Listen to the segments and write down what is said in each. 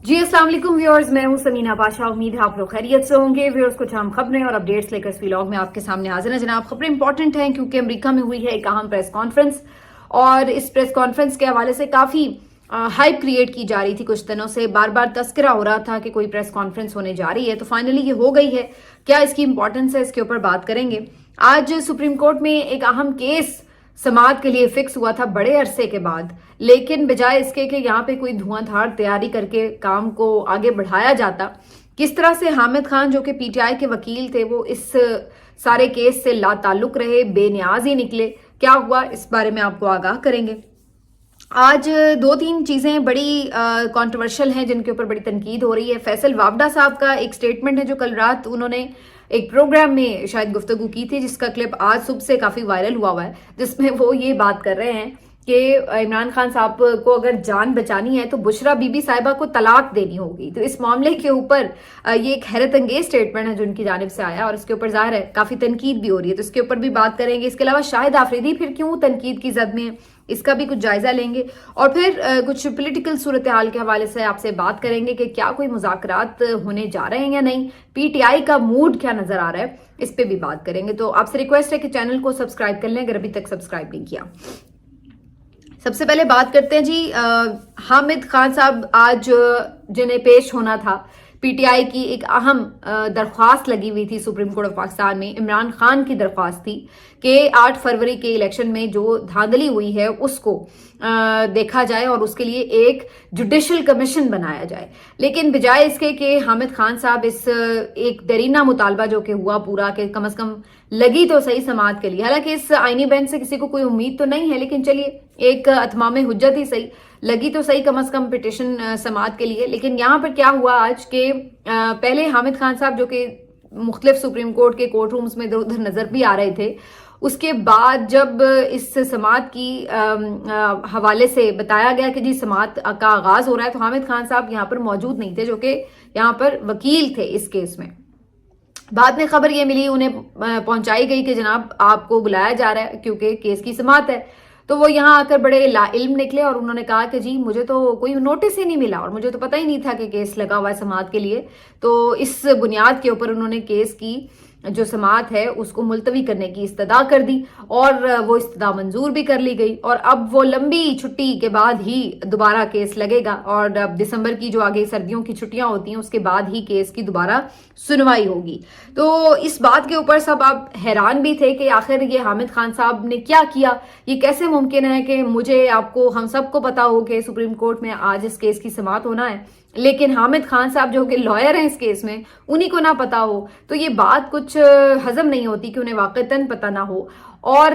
जी अस्सलाम वालेकुम व्यूअर्स, मैं हूं समीना पाशा। उम्मीद है आप लोग खैरियत से होंगे। व्यूअर्स, कुछ अहम खबरें और अपडेट्स लेकर इस व्लॉग में आपके सामने हाजिर है जनाब। खबरें इंपॉर्टेंट हैं क्योंकि अमेरिका में हुई है एक अहम प्रेस कॉन्फ्रेंस और इस प्रेस कॉन्फ्रेंस के हवाले से काफ़ी हाइप क्रिएट की जा रही थी। कुछ दिनों से बार बार तस्करा हो रहा था कि कोई प्रेस कॉन्फ्रेंस होने जा रही है, तो फाइनली ये हो गई है। क्या इसकी इंपॉर्टेंस है, इसके ऊपर बात करेंगे। आज सुप्रीम कोर्ट में एक अहम केस समाअत के लिए फिक्स हुआ था बड़े अरसे के बाद, लेकिन बजाय इसके कि यहाँ पे कोई धुआंधार तैयारी करके काम को आगे बढ़ाया जाता, किस तरह से हामिद खान जो कि पीटीआई के वकील थे वो इस सारे केस से लाताल्लुक रहे, बेनियाज ही निकले। क्या हुआ, इस बारे में आपको आगाह करेंगे। आज दो तीन चीजें बड़ी कंट्रोवर्शियल हैं जिनके ऊपर बड़ी तनकीद हो रही है। फैसल वावडा साहब का एक स्टेटमेंट है जो कल रात उन्होंने एक प्रोग्राम में शायद गुफ्तगू की थी, जिसका क्लिप आज सुबह से काफी वायरल हुआ है, जिसमें वो ये बात कर रहे हैं कि इमरान खान साहब को अगर जान बचानी है तो बुशरा बीबी साहिबा को तलाक देनी होगी। तो इस मामले के ऊपर ये एक हैरत अंगेज स्टेटमेंट है जो उनकी जानिब से आया और इसके ऊपर जाहिर है काफी तनकीद भी हो रही है, तो इसके ऊपर भी बात करेंगे। इसके अलावा शाहिद आफरीदी फिर क्यों तनकीद की जद में है, इसका भी कुछ जायजा लेंगे और फिर कुछ पॉलिटिकल सूरत हाल के हवाले से आपसे बात करेंगे कि क्या कोई मुज़ाकरात होने जा रहे हैं या नहीं, पीटीआई का मूड क्या नजर आ रहा है, इस पे भी बात करेंगे। तो आपसे रिक्वेस्ट है कि चैनल को सब्सक्राइब कर लें अगर अभी तक सब्सक्राइब नहीं किया। सबसे पहले बात करते हैं जी, हामिद खान साहब आज जिन्हें पेश होना था, पीटीआई की एक अहम दरख्वास्त लगी हुई थी सुप्रीम कोर्ट ऑफ पाकिस्तान में। इमरान खान की दरख्वास्त थी कि 8 फरवरी के इलेक्शन में जो धांधली हुई है उसको देखा जाए और उसके लिए एक जुडिशल कमीशन बनाया जाए। लेकिन बजाय इसके कि हामिद खान साहब इस एक दरीना मुतालबा जो कि हुआ पूरा, कि कम से कम लगी तो सही समाअत के लिए, हालांकि इस आईनी बेंच से किसी को कोई उम्मीद तो नहीं है, लेकिन चलिए एक अतमाम हुज्जत ही सही, लगी तो सही कम से कम पिटिशन समाअत के लिए। लेकिन यहाँ पर क्या हुआ आज के पहले हामिद खान साहब जो कि मुख्तलिफ सुप्रीम कोर्ट के कोर्ट रूम्स में इधर उधर नजर भी आ रहे थे, उसके बाद जब इस समाअत की हवाले से बताया गया कि जी समाअत का आगाज हो रहा है, तो हामिद खान साहब यहाँ पर मौजूद नहीं थे जो कि यहाँ पर वकील थे इस केस में। बाद में खबर ये मिली, उन्हें पहुंचाई गई कि जनाब आपको बुलाया जा रहा है क्योंकि केस की समाअत है। तो वो यहाँ आकर बड़े लाइल्म निकले और उन्होंने कहा कि जी मुझे तो कोई नोटिस ही नहीं मिला और मुझे तो पता ही नहीं था कि केस लगा हुआ है समाअत के लिए। तो इस बुनियाद के ऊपर उन्होंने केस की जो समाअत है उसको मुलतवी करने की इस्तदा कर दी और वो इस्तदा मंजूर भी कर ली गई और अब वो लंबी छुट्टी के बाद ही दोबारा केस लगेगा और अब दिसंबर की जो आगे सर्दियों की छुट्टियां होती हैं उसके बाद ही केस की दोबारा सुनवाई होगी। तो इस बात के ऊपर सब आप हैरान भी थे कि आखिर ये हामिद खान साहब ने क्या किया। ये कैसे मुमकिन है कि मुझे, आपको, हम सबको पता हो कि सुप्रीम कोर्ट में आज इस केस की समाअत होना है, लेकिन हामिद खान साहब जो कि लॉयर हैं इस केस में, उन्हीं को ना पता हो। तो ये बात कुछ हजम नहीं होती कि उन्हें वाकईतन पता ना हो। और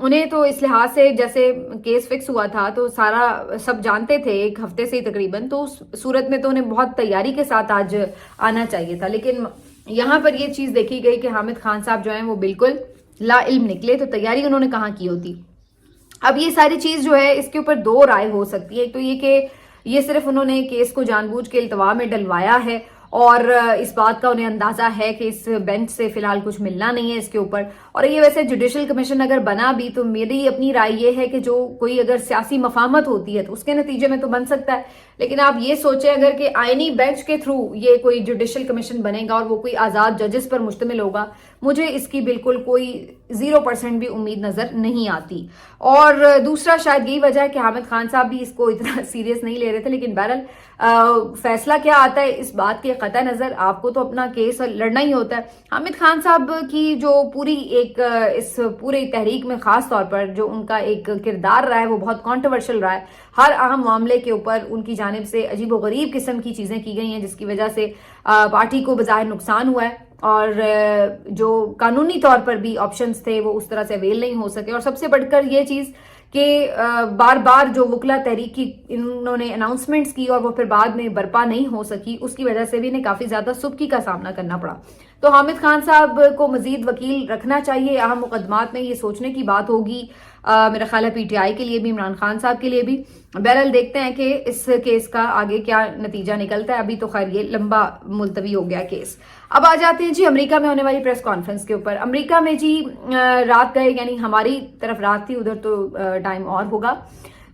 उन्हें तो इस लिहाज से जैसे केस फिक्स हुआ था तो सारा सब जानते थे एक हफ्ते से ही तकरीबन, तो उस सूरत में तो उन्हें बहुत तैयारी के साथ आज आना चाहिए था। लेकिन यहाँ पर ये चीज देखी गई कि हामिद खान साहब जो हैं वो बिल्कुल लाइल्म निकले, तो तैयारी उन्होंने कहाँ की होती। अब ये सारी चीज जो है इसके ऊपर दो राय हो सकती है। एक तो ये कि ये सिर्फ उन्होंने केस को जानबूझ के इल्तवा में डलवाया है और इस बात का उन्हें अंदाजा है कि इस बेंच से फिलहाल कुछ मिलना नहीं है इसके ऊपर। और ये वैसे जुडिशल कमीशन अगर बना भी तो मेरी अपनी राय ये है कि जो कोई अगर सियासी मफामत होती है तो उसके नतीजे में तो बन सकता है, लेकिन आप ये सोचें अगर कि आईनी बेंच के थ्रू ये कोई जुडिशल कमीशन बनेगा और वो कोई आजाद जजेस पर मुश्तमिल होगा, मुझे इसकी बिल्कुल कोई 0% भी उम्मीद नजर नहीं आती। और दूसरा शायद यही वजह है कि हामिद खान साहब भी इसको इतना सीरियस नहीं ले रहे थे। लेकिन बहरहाल फैसला क्या आता है इस बात के कतई नजर, आपको तो अपना केस लड़ना ही होता है। हामिद खान साहब की जो पूरी एक इस पूरे तहरीक में खास तौर पर जो उनका एक किरदार रहा है वो बहुत कॉन्ट्रोवर्शियल रहा है। हर अहम मामले के ऊपर उनकी जानिब से अजीब व गरीब किस्म की चीजें की गई हैं जिसकी वजह से पार्टी को बज़ाहिर नुकसान हुआ है और जो कानूनी तौर पर भी ऑप्शंस थे वो उस तरह से अवेल नहीं हो सके। और सबसे बढ़कर ये चीज कि बार बार जो वकला तहरीक की इन्होंने अनाउंसमेंट्स की और वो फिर बाद में बर्पा नहीं हो सकी, उसकी वजह से भी इन्हें काफी ज्यादा सुबकी का सामना करना पड़ा। तो हामिद खान साहब को मजीद वकील रखना चाहिए। अहम मुकदमात में ये सोचने की बात होगी, मेरा ख्याल है पीटीआई के लिए भी, इमरान खान साहब के लिए भी। बहरहाल देखते हैं कि इस केस का आगे क्या नतीजा निकलता है। अभी तो खैर ये लंबा मुलतवी हो गया केस। अब आ जाते हैं जी अमेरिका में होने वाली प्रेस कॉन्फ्रेंस के ऊपर। अमेरिका में जी रात गए, यानी हमारी तरफ रात थी, उधर तो टाइम और होगा।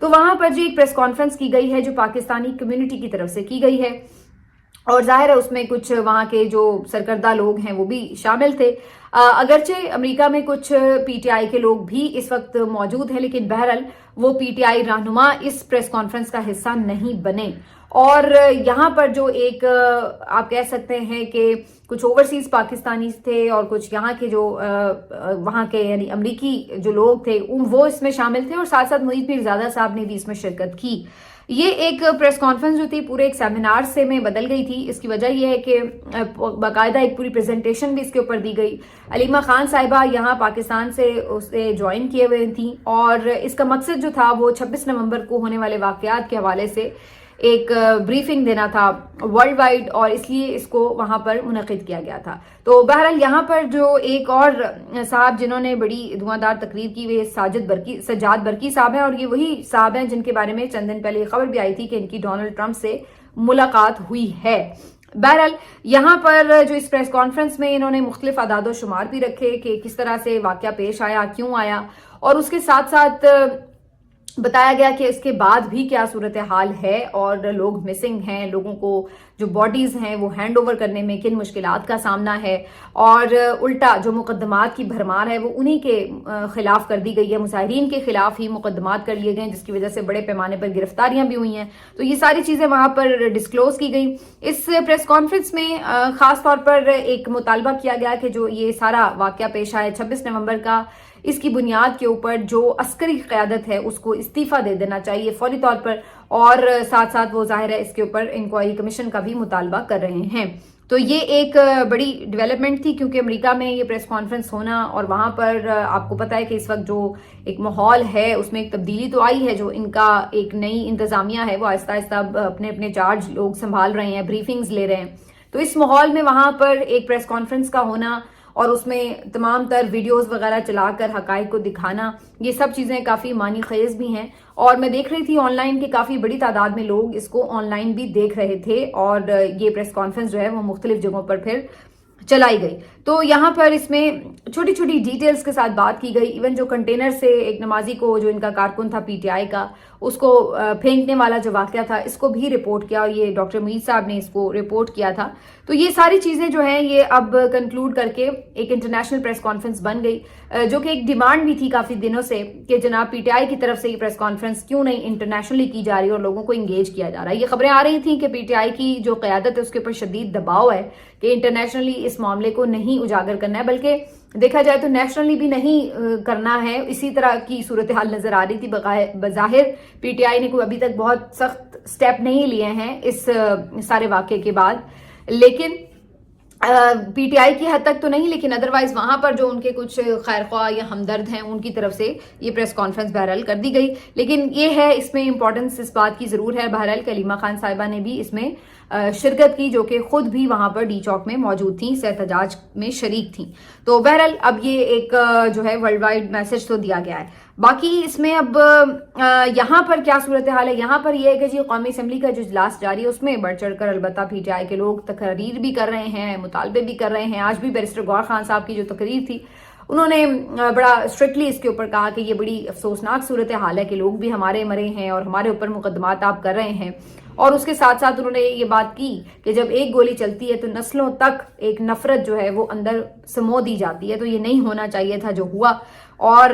تو वहां पर जो एक प्रेस कॉन्फ्रेंस की गई है जो पाकिस्तानी कम्युनिटी की तरफ से की गई है, और जाहिर है उसमें कुछ वहाँ के जो सरकर्दा लोग हैं वो भी शामिल थे। अगरचे अमेरिका में कुछ पीटीआई के लोग भी इस वक्त मौजूद हैं, लेकिन बहरहाल वो पीटीआई रहनुमा इस प्रेस कॉन्फ्रेंस का हिस्सा नहीं बने। और यहाँ पर जो एक आप कह सकते हैं कि कुछ ओवरसीज पाकिस्तानी थे और कुछ यहाँ के जो वहाँ के यानी अमरीकी जो लोग थे वो इसमें शामिल थे, और साथ साथ मुईद पीरजादा साहब ने भी इसमें शिरकत की। ये एक प्रेस कॉन्फ्रेंस जो थी पूरे एक सेमिनार से में बदल गई थी। इसकी वजह यह है कि बाकायदा एक पूरी प्रेजेंटेशन भी इसके ऊपर दी गई। अलीमा खान साहिबा यहाँ पाकिस्तान से उसे ज्वाइन किए हुए थी, और इसका मकसद जो था वो 26 नवंबर को होने वाले वाकयात के हवाले से एक ब्रीफिंग देना था वर्ल्ड वाइड, और इसलिए इसको वहां पर मुनक़िद किया गया था। तो बहरहाल यहाँ पर जो एक और साहब जिन्होंने बड़ी धुआंधार तकरीर की वे सज्जाद बरकी साहब हैं, और ये वही साहब हैं जिनके बारे में चंद दिन पहले खबर भी आई थी कि इनकी डोनाल्ड ट्रंप से मुलाकात हुई है। बहरहाल यहाँ पर जो इस प्रेस कॉन्फ्रेंस में इन्होंने मुख्तलिफ अदाद शुमार भी रखे कि किस तरह से वाकया पेश आया, क्यों आया, और उसके साथ साथ बताया गया कि इसके बाद भी क्या सूरत हाल है, और लोग मिसिंग हैं, लोगों को जो बॉडीज हैं वो हैंड ओवर करने में किन मुश्किलात का सामना है, और उल्टा जो मुकदमात की भरमार है वो उन्हीं के खिलाफ कर दी गई है। मुजाहिरीन के खिलाफ ही मुकदमात कर लिए गए, जिसकी वजह से बड़े पैमाने पर गिरफ्तारियां भी हुई हैं। तो ये सारी चीजें वहां पर डिस्क्लोज की गई। इस प्रेस कॉन्फ्रेंस में खास तौर पर एक मुतालबा किया गया कि जो ये सारा वाकया पेश आया 26 नवंबर का, इसकी बुनियाद के ऊपर जो अस्करी क़यादत है उसको इस्तीफा दे देना चाहिए फौरी तौर पर, और साथ साथ वो जाहिर है इसके ऊपर इंक्वायरी कमीशन का भी मुतालबा कर रहे हैं। तो ये एक बड़ी डेवलपमेंट थी, क्योंकि अमेरिका में ये प्रेस कॉन्फ्रेंस होना, और वहां पर आपको पता है कि इस वक्त जो एक माहौल है उसमें एक तब्दीली तो आई है। जो इनका एक नई इंतजामिया है वो आहिस्ता आहिस्ता अपने अपने चार्ज लोग संभाल रहे हैं, ब्रीफिंग्स ले रहे हैं। तो इस माहौल में वहां पर एक प्रेस कॉन्फ्रेंस का होना और उसमें तमाम तर वीडियोस वगैरह चलाकर हकाइक को दिखाना, ये सब चीज़ें काफ़ी मानी खेज भी हैं। और मैं देख रही थी ऑनलाइन की काफ़ी बड़ी तादाद में लोग इसको ऑनलाइन भी देख रहे थे, और ये प्रेस कॉन्फ्रेंस जो है वो मुख्तलिफ जगहों पर फिर चलाई गई। तो यहाँ पर इसमें छोटी छोटी डिटेल्स के साथ बात की गई। इवन जो कंटेनर से एक नमाजी को, जो इनका कारकुन था पीटीआई का, उसको फेंकने वाला जो वाकया था, इसको भी रिपोर्ट किया, और ये डॉक्टर मुईद साहब ने इसको रिपोर्ट किया था। तो ये सारी चीजें जो हैं ये अब कंक्लूड करके एक इंटरनेशनल प्रेस कॉन्फ्रेंस बन गई, जो कि एक डिमांड भी थी काफी दिनों से कि जनाब पीटीआई की तरफ से ये प्रेस कॉन्फ्रेंस क्यों नहीं इंटरनेशनली की जा रही और लोगों को इंगेज किया जा रहा है। ये खबरें आ रही थी कि पीटीआई की जो क़यादत है उसके ऊपर शदीद दबाव है कि इंटरनेशनली इस मामले को नहीं उजागर करना है, बल्कि देखा जाए तो नेशनली भी नहीं करना है। इसी तरह की सूरत हाल नजर आ रही थी। बज़ाहिर पीटीआई ने कोई अभी तक बहुत सख्त स्टेप नहीं लिए हैं इस सारे वाक़े के बाद, लेकिन पीटीआई की हद तक तो नहीं, लेकिन अदरवाइज वहां पर जो उनके कुछ खैरख्वाह या हमदर्द हैं उनकी तरफ से ये प्रेस कॉन्फ्रेंस बहरहाल कर दी गई। लेकिन ये है, इसमें इंपॉर्टेंस इस बात की जरूर है बहरहाल कि अलीमा खान साहिबा ने भी इसमें शिरकत की, जो कि खुद भी वहां पर डी चौक में मौजूद थी, एहतजाज में शरीक थी। तो बहरहाल अब ये एक जो है वर्ल्ड वाइड मैसेज तो दिया गया है। बाकी इसमें अब यहाँ पर क्या सूरत हाल है, यहाँ पर यह है कि जी कौमी असम्बली का जो इजलास जारी है उसमें बढ़ चढ़ कर अलबत्ता पीटीआई के लोग तकरीर भी कर रहे हैं, मुतालबे भी कर रहे हैं। आज भी बैरिस्टर गौहर खान साहब की जो तकरीर थी उन्होंने बड़ा स्ट्रिक्टली इसके ऊपर कहा कि ये बड़ी अफसोसनाक सूरत हाल है कि लोग भी हमारे मरे हैं और हमारे ऊपर मुकदमात आप कर रहे हैं। और उसके साथ साथ उन्होंने ये बात की कि जब एक गोली चलती है तो नस्लों तक एक नफरत जो है वो अंदर समो दी जाती है, तो ये नहीं होना चाहिए था जो हुआ। और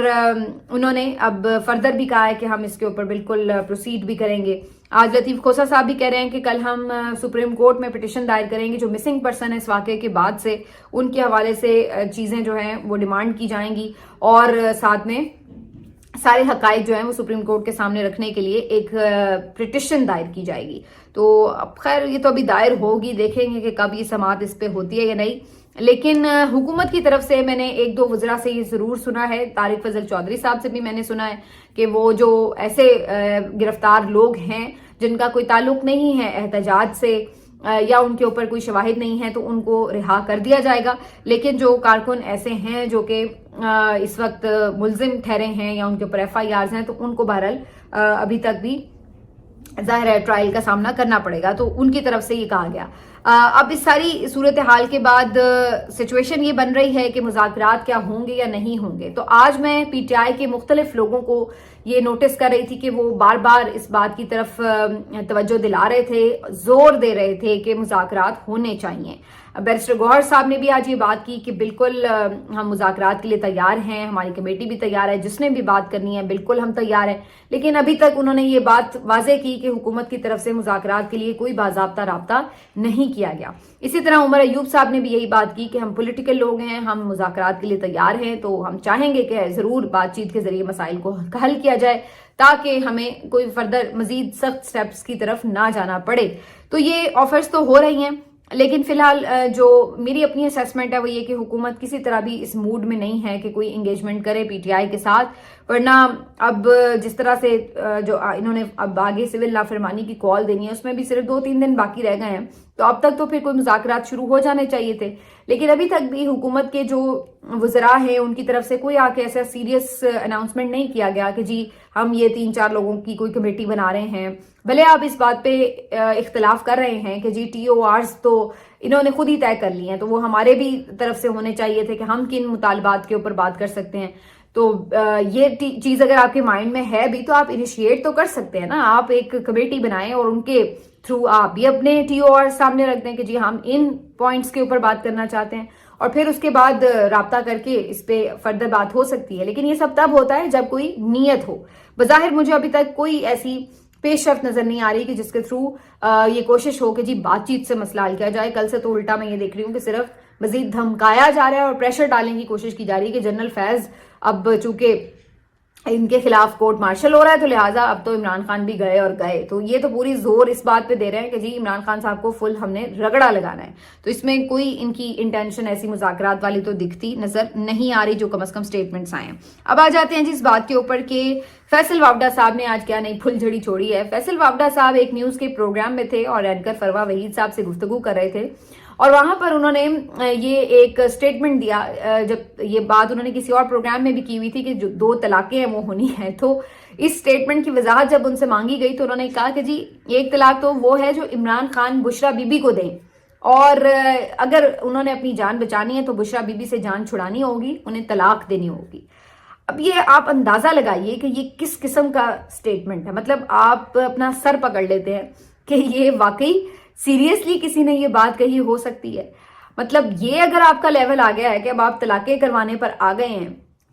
उन्होंने अब फर्दर भी कहा है कि हम इसके ऊपर बिल्कुल प्रोसीड भी करेंगे। आज लतीफ खोसा साहब भी कह रहे हैं कि कल हम सुप्रीम कोर्ट में पिटिशन दायर करेंगे, जो मिसिंग पर्सन है इस वाक़े के बाद से उनके हवाले से चीज़ें जो हैं वो डिमांड की जाएंगी, और साथ में सारे हकाइक जो है वो सुप्रीम कोर्ट के सामने रखने के लिए एक पिटिशन दायर की जाएगी। तो अब खैर ये तो अभी दायर होगी, देखेंगे कि कब ये समाअत इस पे होती है या नहीं। लेकिन हुकूमत की तरफ से मैंने एक दो वज़रा से ये ज़रूर सुना है, तारिक फजल चौधरी साहब से भी मैंने सुना है कि वो जो ऐसे गिरफ्तार लोग हैं जिनका कोई ताल्लुक नहीं है एहतजाज से या उनके ऊपर कोई शवाहिद नहीं है तो उनको रिहा कर दिया जाएगा। लेकिन जो कारकुन ऐसे हैं जो कि इस वक्त मुल्जिम ठहरे हैं या उनके ऊपर FIRs हैं, तो उनको बहरहाल अभी तक भी जाहिर है ट्रायल का सामना करना पड़ेगा। तो उनकी तरफ से ये कहा गया। अब इस सारी सूरत हाल के बाद सिचुएशन ये बन रही है कि मुज़ाकरात क्या होंगे या नहीं होंगे। तो आज मैं PTI के मुख्तलिफ लोगों को یہ نوٹس کر رہی تھی کہ وہ بار بار اس بات کی طرف توجہ دلا رہے تھے, زور دے رہے تھے کہ مذاکرات ہونے چاہیے. بیرسٹر گوہر صاحب نے بھی آج یہ بات کی کہ بالکل ہم مذاکرات کے لیے تیار ہیں, ہماری کمیٹی بھی تیار ہے, جس نے بھی بات کرنی ہے بالکل ہم تیار ہیں. لیکن ابھی تک انہوں نے یہ بات واضح کی کہ حکومت کی طرف سے مذاکرات کے لیے کوئی باضابطہ رابطہ نہیں کیا گیا. اسی طرح عمر ایوب صاحب نے بھی یہی بات کی کہ ہم پولیٹیکل لوگ ہیں, ہم مذاکرات کے لیے تیار ہیں, تو ہم چاہیں گے کہ ضرور بات چیت کے ذریعے مسائل کو حل کیا جائے تاکہ ہمیں کوئی فردر مزید سخت سٹیپس کی طرف نہ جانا پڑے. تو یہ آفرز تو ہو رہی ہیں, لیکن فی الحال جو میری اپنی اسیسمنٹ ہے وہ یہ کہ حکومت کسی طرح بھی اس موڈ میں نہیں ہے کہ کوئی انگیجمنٹ کرے پی ٹی آئی کے ساتھ. ورنہ اب جس طرح سے جو انہوں نے اب آگے سول نافرمانی کی کال دینی ہے اس میں بھی صرف 2-3 دن باقی رہ گئے ہیں, تو اب تک تو پھر کوئی مذاکرات شروع ہو جانے چاہیے تھے. لیکن ابھی تک بھی حکومت کے جو وزراء ہیں ان کی طرف سے کوئی آ کے ایسا سیریس اناؤنسمنٹ نہیں کیا گیا کہ جی ہم یہ 3-4 لوگوں کی کوئی کمیٹی بنا رہے ہیں. بھلے آپ اس بات پہ اختلاف کر رہے ہیں کہ جی ٹی او آرز تو انہوں نے خود ہی طے کر لی ہیں, تو وہ ہمارے بھی طرف سے ہونے چاہیے تھے کہ ہم کن مطالبات کے اوپر بات کر سکتے ہیں. تو یہ چیز اگر آپ کے مائنڈ میں ہے بھی تو آپ انیشیٹ تو کر سکتے ہیں نا, آپ ایک کمیٹی بنائیں اور ان کے تھرو آپ بھی اپنے ٹی او آر سامنے رکھ دیں کہ جی ہم ان پوائنٹس کے اوپر بات کرنا چاہتے ہیں, اور پھر اس کے بعد رابطہ کر کے اس پہ فردر بات ہو سکتی ہے. لیکن یہ سب تب ہوتا ہے جب کوئی نیت ہو. بظاہر مجھے ابھی تک کوئی ایسی پیش رفت نظر نہیں آ رہی کہ جس کے تھرو یہ کوشش ہو کہ جی بات چیت سے مسئلہ حل کیا جائے. کل سے تو الٹا میں یہ دیکھ رہی ہوں کہ صرف مزید دھمکایا جا رہا ہے اور پریشر ڈالنے کی کوشش کی جا رہی ہے کہ جنرل فیض اب چونکہ ان کے خلاف کورٹ مارشل ہو رہا ہے تو لہٰذا اب تو عمران خان بھی گئے اور گئے. تو یہ تو پوری زور اس بات پہ دے رہے ہیں کہ جی عمران خان صاحب کو فل ہم نے رگڑا لگانا ہے. تو اس میں کوئی ان کی انٹینشن ایسی مذاکرات والی تو دکھتی نظر نہیں آ رہی جو کم از کم سٹیٹمنٹس آئے ہیں. اب آ جاتے ہیں جی اس بات کے اوپر کہ فیصل وابڈا صاحب نے آج کیا نئی پھل جھڑی چھوڑی ہے. فیصل وابڈا صاحب ایک نیوز کے پروگرام میں تھے اور اینکر فروا وحید صاحب سے گفتگو کر رہے تھے, اور وہاں پر انہوں نے یہ ایک سٹیٹمنٹ دیا. جب یہ بات انہوں نے کسی اور پروگرام میں بھی کی ہوئی تھی کہ جو 2 طلاقیں ہیں وہ ہونی ہیں, تو اس سٹیٹمنٹ کی وضاحت جب ان سے مانگی گئی تو انہوں نے کہا کہ جی ایک طلاق تو وہ ہے جو عمران خان بشرا بی بی کو دیں, اور اگر انہوں نے اپنی جان بچانی ہے تو بشرا بی بی سے جان چھڑانی ہوگی, انہیں طلاق دینی ہوگی. اب یہ آپ اندازہ لگائیے کہ یہ کس قسم کا سٹیٹمنٹ ہے. مطلب آپ اپنا سر پکڑ لیتے ہیں کہ یہ واقعی سیریسلی کسی نے یہ بات کہی ہو سکتی ہے. مطلب یہ اگر آپ کا لیول آ گیا ہے کہ اب آپ طلاقیں کروانے پر آ گئے ہیں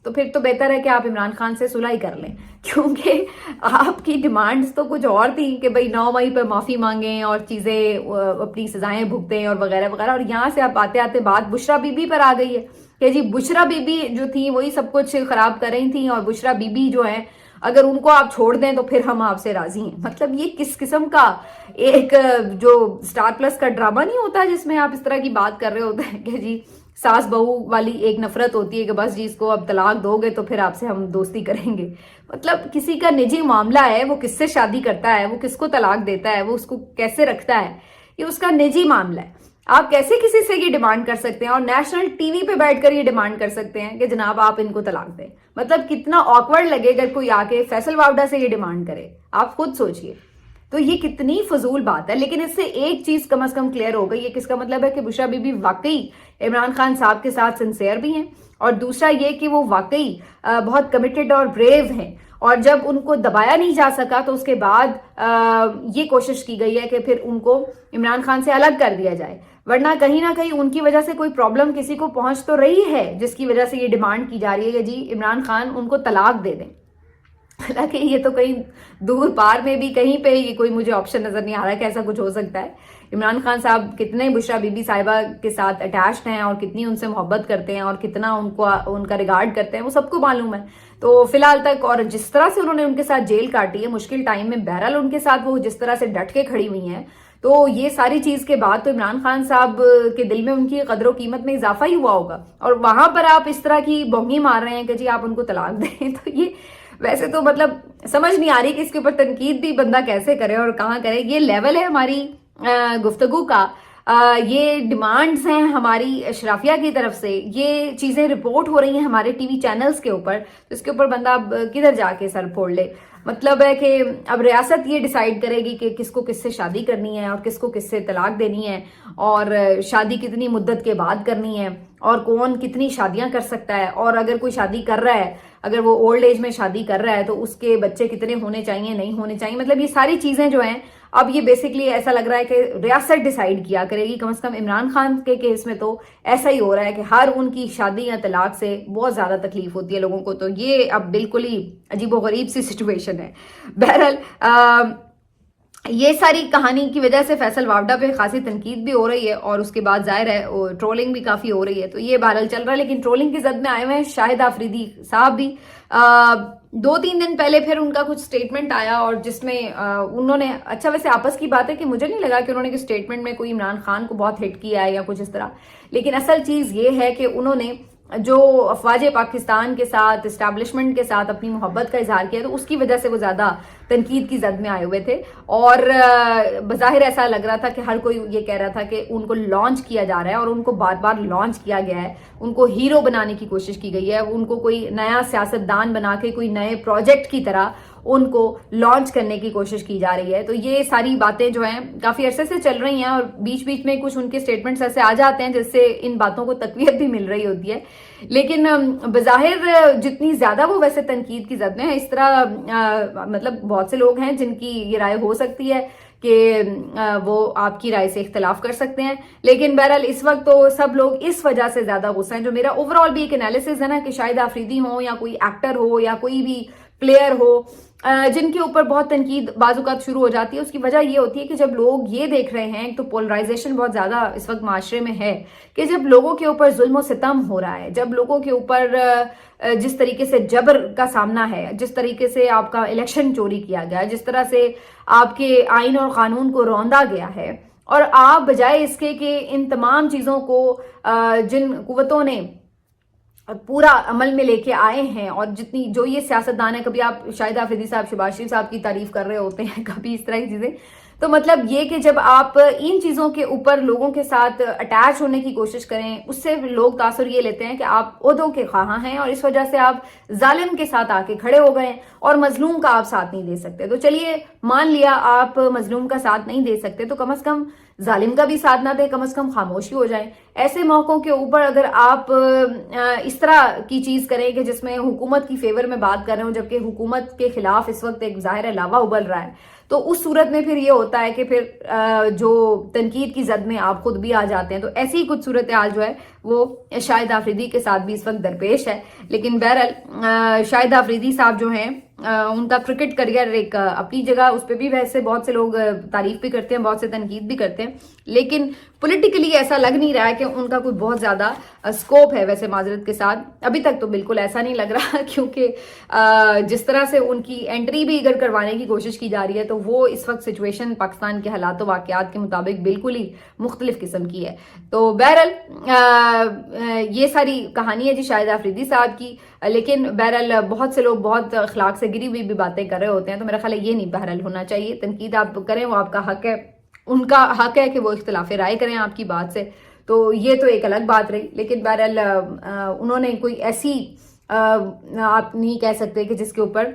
تو پھر تو بہتر ہے کہ آپ عمران خان سے صلح ہی کر لیں, کیونکہ آپ کی ڈیمانڈز تو کچھ اور تھیں کہ بھئی 9 مئی پہ معافی مانگیں اور چیزیں اپنی سزائیں بھگتیں اور وغیرہ وغیرہ, اور یہاں سے آپ آتے آتے بات بشرا بی بی پر آ گئی ہے کہ جی بشرا بی بی جو تھی وہی سب کچھ خراب کر رہی تھیں, اور بشرا بی بی جو ہے اگر ان کو آپ چھوڑ دیں تو پھر ہم آپ سے راضی ہیں. مطلب یہ کس قسم کا ایک جو سٹار پلس کا ڈرامہ نہیں ہوتا جس میں آپ اس طرح کی بات کر رہے ہوتے ہیں کہ جی ساس بہو والی ایک نفرت ہوتی ہے کہ بس جی اس کو اب طلاق دو گے تو پھر آپ سے ہم دوستی کریں گے. مطلب کسی کا نجی معاملہ ہے, وہ کس سے شادی کرتا ہے, وہ کس کو طلاق دیتا ہے, وہ اس کو کیسے رکھتا ہے, یہ اس کا نجی معاملہ ہے. آپ کیسے کسی سے یہ ڈیمانڈ کر سکتے ہیں اور نیشنل ٹی وی پہ بیٹھ کر یہ ڈیمانڈ کر سکتے ہیں کہ جناب آپ ان کو طلاق دیں. مطلب کتنا آکورڈ لگے اگر کوئی آ کے فیصل وابڈا سے یہ ڈیمانڈ کرے, آپ خود سوچئے. تو یہ کتنی فضول بات ہے. لیکن اس سے ایک چیز کم از کم کلیئر ہو گئی, یہ کس کا مطلب ہے کہ بشرا بی بی واقعی عمران خان صاحب کے ساتھ سنسیئر بھی ہیں, اور دوسرا یہ کہ وہ واقعی بہت کمیٹڈ اور بریو ہیں, اور جب ان کو دبایا نہیں جا سکا تو اس کے بعد یہ کوشش کی گئی ہے کہ پھر ان کو عمران خان سے الگ کر دیا جائے. ورنہ کہیں نہ کہیں ان کی وجہ سے کوئی پرابلم کسی کو پہنچ تو رہی ہے جس کی وجہ سے یہ ڈیمانڈ کی جا رہی ہے کہ جی عمران خان ان کو طلاق دے دیں. حالانکہ یہ تو کہیں دور پار میں بھی کہیں پہ یہ کوئی مجھے آپشن نظر نہیں آ رہا ہے کہ ایسا کچھ ہو سکتا ہے. عمران خان صاحب کتنے بشرا بی بی صاحبہ کے ساتھ اٹیچڈ ہیں اور کتنی ان سے محبت کرتے ہیں اور کتنا ان کا ریگارڈ کرتے ہیں, وہ سب کو معلوم ہے. تو فی الحال تک اور جس طرح سے انہوں نے ان کے ساتھ جیل کاٹی ہے مشکل ٹائم میں, بہرحال ان کے ساتھ وہ جس طرح سے ڈٹ کے کھڑی ہوئی ہیں, تو یہ ساری چیز کے بعد تو عمران خان صاحب کے دل میں ان کی قدر و قیمت میں اضافہ ہی ہوا ہوگا. اور وہاں پر آپ اس طرح کی بونگی مار رہے ہیں کہ جی آپ ان کو طلاق دیں, تو یہ ویسے تو مطلب سمجھ نہیں آ رہی کہ اس کے اوپر تنقید بھی بندہ کیسے کرے اور کہاں کرے. یہ لیول ہے ہماری گفتگو کا, یہ ڈیمانڈز ہیں ہماری اشرافیہ کی طرف سے, یہ چیزیں رپورٹ ہو رہی ہیں ہمارے ٹی وی چینلز کے اوپر, تو اس کے اوپر بندہ اب کدھر جا کے سر پھوڑ لے. مطلب ہے کہ اب ریاست یہ ڈیسائیڈ کرے گی کہ کس کو کس سے شادی کرنی ہے اور کس کو کس سے طلاق دینی ہے, اور شادی کتنی مدت کے بعد کرنی ہے, اور کون کتنی شادیاں کر سکتا ہے، اور اگر کوئی شادی کر رہا ہے، اگر وہ اولڈ ایج میں شادی کر رہا ہے تو اس کے بچے کتنے ہونے چاہیے، نہیں ہونے چاہیے. مطلب یہ ساری چیزیں جو ہیں اب یہ بیسکلی ایسا لگ رہا ہے کہ ریاست ڈیسائیڈ کیا کرے گی. کم از کم عمران خان کے کیس میں تو ایسا ہی ہو رہا ہے کہ ہر ان کی شادی یا طلاق سے بہت زیادہ تکلیف ہوتی ہے لوگوں کو. تو یہ اب بالکل ہی عجیب و غریب سی سچویشن ہے. بہرحال یہ ساری کہانی کی وجہ سے فیصل واوڈا پہ خاصی تنقید بھی ہو رہی ہے، اور اس کے بعد ظاہر ہے ٹرولنگ بھی کافی ہو رہی ہے. تو یہ بہرحال چل رہا ہے، لیکن ٹرولنگ کی زد میں آئے ہوئے ہیں شاہد آفریدی صاحب بھی. 2-3 دن پہلے پھر ان کا کچھ سٹیٹمنٹ آیا، اور جس میں انہوں نے اچھا ویسے آپس کی بات ہے کہ مجھے نہیں لگا کہ انہوں نے کس سٹیٹمنٹ میں کوئی عمران خان کو بہت ہٹ کیا ہے یا کچھ اس طرح. لیکن اصل چیز یہ ہے کہ انہوں نے جو افواج پاکستان کے ساتھ، اسٹیبلشمنٹ کے ساتھ اپنی محبت کا اظہار کیا، تو اس کی وجہ سے وہ زیادہ تنقید کی زد میں آئے ہوئے تھے. اور بظاہر ایسا لگ رہا تھا کہ ہر کوئی یہ کہہ رہا تھا کہ ان کو لانچ کیا جا رہا ہے، اور ان کو بار بار لانچ کیا گیا ہے، ان کو ہیرو بنانے کی کوشش کی گئی ہے، ان کو کوئی نیا سیاستدان بنا کے کوئی نئے پروجیکٹ کی طرح ان کو لانچ کرنے کی کوشش کی جا رہی ہے. تو یہ ساری باتیں جو ہیں کافی عرصے سے چل رہی ہیں، اور بیچ بیچ میں کچھ ان کے سٹیٹمنٹس ایسے آ جاتے ہیں جس سے ان باتوں کو تقویت بھی مل رہی ہوتی ہے. لیکن بظاہر جتنی زیادہ وہ ویسے تنقید کی زد میں ہے، اس طرح مطلب بہت سے لوگ ہیں جن کی یہ رائے ہو سکتی ہے کہ وہ آپ کی رائے سے اختلاف کر سکتے ہیں. لیکن بہرحال اس وقت تو سب لوگ اس وجہ سے زیادہ غصہ ہیں. جو میرا اوور آل بھی ایک انالیسس ہے نا کہ شاہد آفریدی ہو یا کوئی ایکٹر ہو یا کوئی بھی پلیئر ہو جن کے اوپر بہت تنقید بعض اوقات شروع ہو جاتی ہے، اس کی وجہ یہ ہوتی ہے کہ جب لوگ یہ دیکھ رہے ہیں، تو پولرائزیشن بہت زیادہ اس وقت معاشرے میں ہے کہ جب لوگوں کے اوپر ظلم و ستم ہو رہا ہے، جب لوگوں کے اوپر جس طریقے سے جبر کا سامنا ہے، جس طریقے سے آپ کا الیکشن چوری کیا گیا، جس طرح سے آپ کے آئین اور قانون کو روندا گیا ہے، اور آپ بجائے اس کے کہ ان تمام چیزوں کو جن قوتوں نے پورا عمل میں لے کے آئے ہیں، اور جتنی جو یہ سیاستدان ہے، کبھی آپ شاہد آفریدی صاحب، شہباز شریف صاحب کی تعریف کر رہے ہوتے ہیں، کبھی اس طرح کی چیزیں. تو مطلب یہ کہ جب آپ ان چیزوں کے اوپر لوگوں کے ساتھ اٹیچ ہونے کی کوشش کریں، اس سے لوگ تاثر یہ لیتے ہیں کہ آپ عہدوں کے خواہاں ہیں، اور اس وجہ سے آپ ظالم کے ساتھ آ کے کھڑے ہو گئے اور مظلوم کا آپ ساتھ نہیں دے سکتے. تو چلیے مان لیا آپ مظلوم کا ساتھ نہیں دے سکتے، تو کم از کم ظالم کا بھی ساتھ نہ دے، کم از کم خاموشی ہو جائے. ایسے موقعوں کے اوپر اگر آپ اس طرح کی چیز کریں کہ جس میں حکومت کی فیور میں بات کر رہے ہوں، جبکہ حکومت کے خلاف اس وقت ایک ظاہر لاوا ابل رہا ہے، تو اس صورت میں پھر یہ ہوتا ہے کہ پھر جو تنقید کی زد میں آپ خود بھی آ جاتے ہیں. تو ایسی ہی کچھ صورتحال جو ہے وہ شاہد آفریدی کے ساتھ بھی اس وقت درپیش ہے. لیکن بہرحال شاہد آفریدی صاحب جو ہیں ان کا کرکٹ کریئر ایک اپنی جگہ، اس پہ بھی ویسے بہت سے لوگ تعریف بھی کرتے ہیں، بہت سے تنقید بھی کرتے ہیں، لیکن پولیٹیکلی ایسا لگ نہیں رہا ہے کہ ان کا کوئی بہت زیادہ اسکوپ ہے. ویسے معذرت کے ساتھ ابھی تک تو بالکل ایسا نہیں لگ رہا، کیونکہ جس طرح سے ان کی انٹری بھی اگر کروانے کی کوشش کی جا رہی ہے تو وہ اس وقت سچویشن پاکستان کے حالات و واقعات کے مطابق بالکل ہی مختلف قسم کی ہے. تو بہرحال یہ ساری کہانی ہے جی شاہد آفریدی صاحب کی. لیکن بہرحال بہت سے لوگ بہت اخلاق سے گری ہوئی بھی باتیں کر رہے ہوتے ہیں، تو میرا خیال ہے یہ نہیں بہرحال ہونا چاہیے. تنقید آپ کریں، وہ آپ کا حق ہے، ان کا حق ہے کہ وہ اختلاف رائے کریں آپ کی بات سے. تو یہ تو ایک الگ بات رہی. لیکن بہرحال انہوں نے کوئی ایسی آپ نہیں کہہ سکتے کہ جس کے اوپر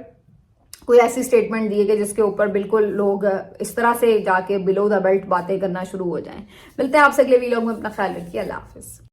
کوئی ایسی سٹیٹمنٹ دیے کہ جس کے اوپر بالکل لوگ اس طرح سے جا کے بلو دا بیلٹ باتیں کرنا شروع ہو جائیں. ملتے ہیں آپ سے اگلے ویلاگ میں. اپنا خیال رکھیے. اللہ حافظ.